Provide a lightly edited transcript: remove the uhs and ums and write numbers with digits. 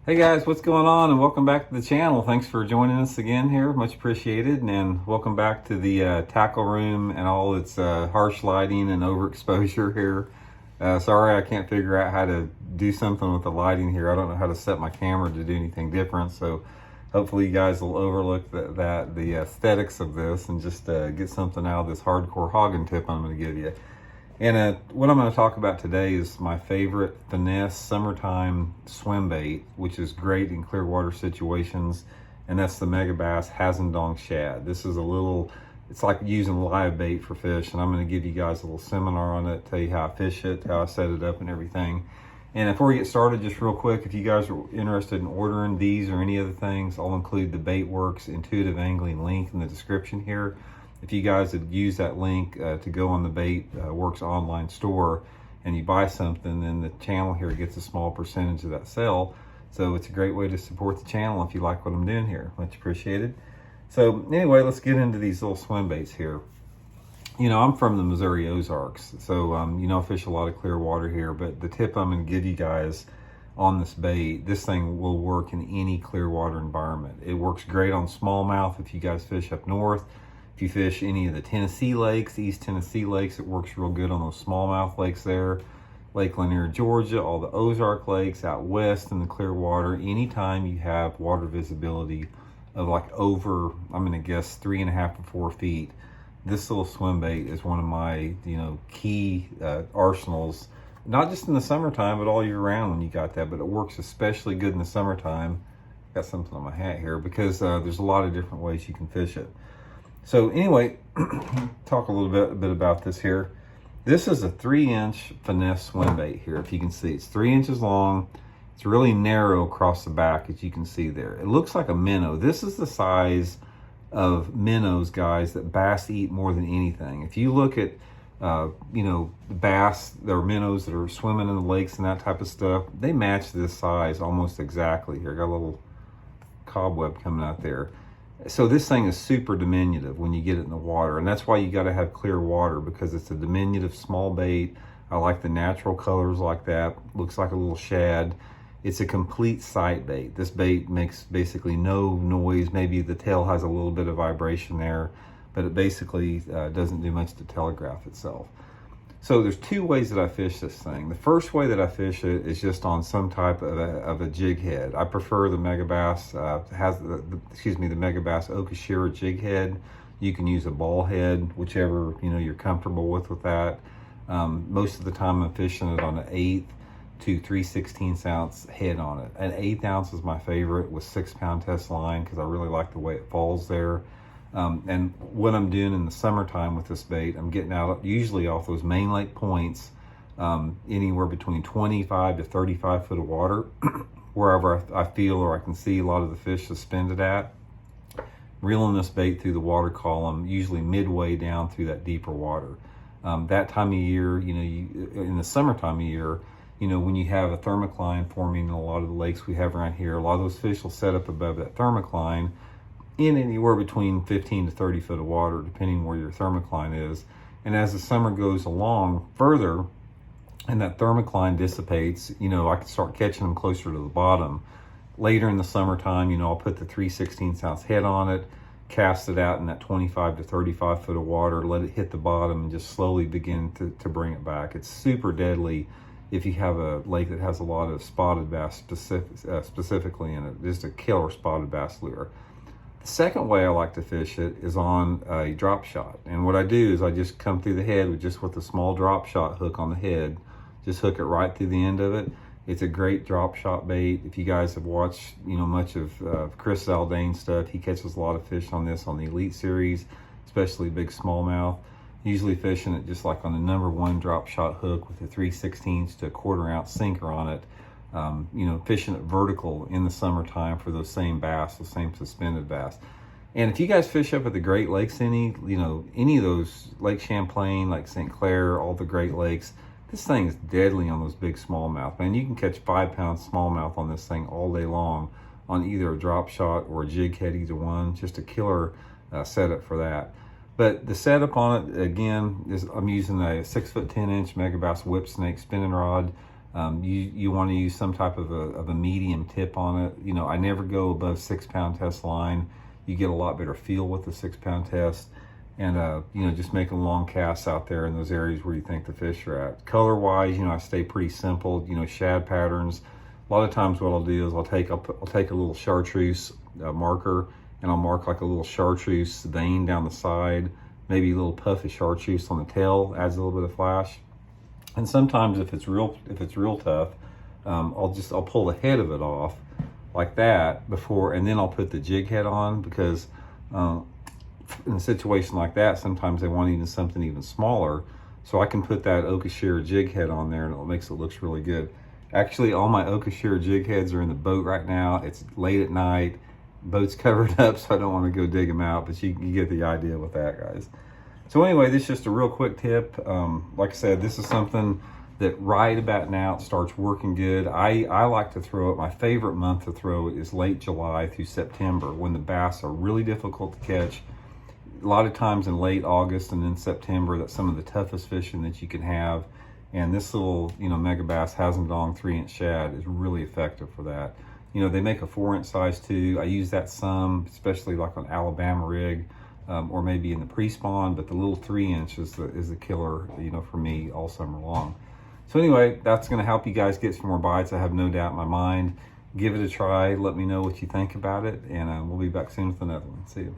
Hey guys, what's going on? And welcome back to the channel. Thanks for joining us again here. Much appreciated. And welcome back to the tackle room and all its harsh lighting and overexposure here. Sorry I can't figure out how to do something with the lighting here. I don't know how to set my camera to do anything different. So hopefully you guys will overlook the aesthetics of this and just get something out of this hardcore hogging tip I'm going to give you. And what I'm going to talk about today is my favorite Finesse summertime swim bait, which is great in clear water situations, and that's the Megabass Hazendong Shad. This is it's like using live bait for fish, and I'm going to give you guys a little seminar on it, tell you how I fish it, how I set it up and everything. And before we get started, just real quick, if you guys are interested in ordering these or any other things, I'll include the Baitworks intuitive angling link in the description here. If you guys had used that link to go on the Baitworks online store and you buy something, then the channel here gets a small percentage of that sale. So it's a great way to support the channel if you like what I'm doing here. Much appreciated. So anyway, let's get into these little swim baits here. You know, I'm from the Missouri Ozarks, so you know, I fish a lot of clear water here, but the tip I'm going to give you guys on this bait, this thing will work in any clear water environment. It works great on smallmouth if you guys fish up north. If you fish any of the Tennessee lakes, East Tennessee lakes, it works real good on those smallmouth lakes there. Lake Lanier, Georgia, all the Ozark lakes out west in the clear water. Anytime you have water visibility of like over, I'm gonna guess 3.5 to 4 feet, this little swim bait is one of my, key arsenals, not just in the summertime, but all year round when you got that, but it works especially good in the summertime. Got something on my hat here because there's a lot of different ways you can fish it. So anyway, talk a little bit about this here. This is a 3-inch Finesse swim bait here. If you can see, it's 3 inches long. It's really narrow across the back, as you can see there. It looks like a minnow. This is the size of minnows, guys, that bass eat more than anything. If you look at, bass, there are minnows that are swimming in the lakes and that type of stuff. They match this size almost exactly here. Got a little cobweb coming out there. So this thing is super diminutive when you get it in the water, and that's why you got to have clear water, because it's a diminutive small bait. I like the natural colors like that. Looks like a little shad. It's a complete sight bait. This bait makes basically no noise. Maybe the tail has a little bit of vibration there, but it basically doesn't do much to telegraph itself. So there's 2 ways that I fish this thing. The first way that I fish it is just on some type of a jig head. I prefer the Megabass, the Megabass Okashira jig head. You can use a ball head, whichever you're comfortable with that. Most of the time I'm fishing it on an 1/8 to 3/16 ounce head on it. An 1/8 ounce is my favorite with 6-pound test line because I really like the way it falls there. And what I'm doing in the summertime with this bait, I'm getting out usually off those main lake points, anywhere between 25 to 35 foot of water, wherever I feel or I can see a lot of the fish suspended at. Reeling this bait through the water column, usually midway down through that deeper water. That time of year, in the summertime of year, when you have a thermocline forming in a lot of the lakes we have around here, a lot of those fish will set up above that thermocline in anywhere between 15 to 30 foot of water, depending where your thermocline is. And as the summer goes along further and that thermocline dissipates, I can start catching them closer to the bottom. Later in the summertime, I'll put the 3/16 ounce head on it, cast it out in that 25 to 35 foot of water, let it hit the bottom, and just slowly begin to bring it back. It's super deadly if you have a lake that has a lot of spotted bass specifically in it. Just a killer spotted bass lure. The second way I like to fish it is on a drop shot. And what I do is I just come through the head with a small drop shot hook on the head. Just hook it right through the end of it. It's a great drop shot bait. If you guys have watched, much of Chris Zaldain stuff, he catches a lot of fish on this on the Elite Series, especially big smallmouth. Usually fishing it just like on the #1 drop shot hook with a 3/16 to a 1/4 ounce sinker on it. Fishing it vertical in the summertime for those same bass, those same suspended bass. And if you guys fish up at the Great Lakes any of those, Lake Champlain, Lake St. Clair, all the Great Lakes, this thing is deadly on those big smallmouth. Man, you can catch 5-pound smallmouth on this thing all day long on either a drop shot or a jig head, either one. Just a killer setup for that. But the setup on it, again, is I'm using a 6'10" Megabass whip snake spinning rod. You want to use some type of a medium tip on it. You know, I never go above 6 pound test line. You get a lot better feel with the 6 pound test. And, you know, just making long casts out there in those areas where you think the fish are at. Color wise, you know, I stay pretty simple, you know, shad patterns. A lot of times what I'll do is I'll take a little chartreuse marker, and I'll mark like a little chartreuse vein down the side, maybe a little puff of chartreuse on the tail, adds a little bit of flash. And sometimes if it's real tough, I'll pull the head of it off like that before, and then I'll put the jig head on, because in a situation like that, sometimes they want even something even smaller. So I can put that Okashira jig head on there, and it makes it looks really good. Actually, all my Okashira jig heads are in the boat right now. It's late at night, boat's covered up, so I don't want to go dig them out, but you get the idea with that, guys. So anyway, this is just a real quick tip. Like I said, this is something that right about now it starts working good. I like to throw it. My favorite month to throw it is late July through September, when the bass are really difficult to catch. A lot of times in late August and in September, that's some of the toughest fishing that you can have. And this little, you know, Mega Bass Hasn't Dong 3-inch shad is really effective for that. You know, they make a 4-inch size too. I use that some, especially like on Alabama rig, or maybe in the pre-spawn, but the little 3-inch is the killer, you know, for me all summer long. So anyway, that's gonna help you guys get some more bites, I have no doubt in my mind. Give it a try, let me know what you think about it, and we'll be back soon with another one. See you.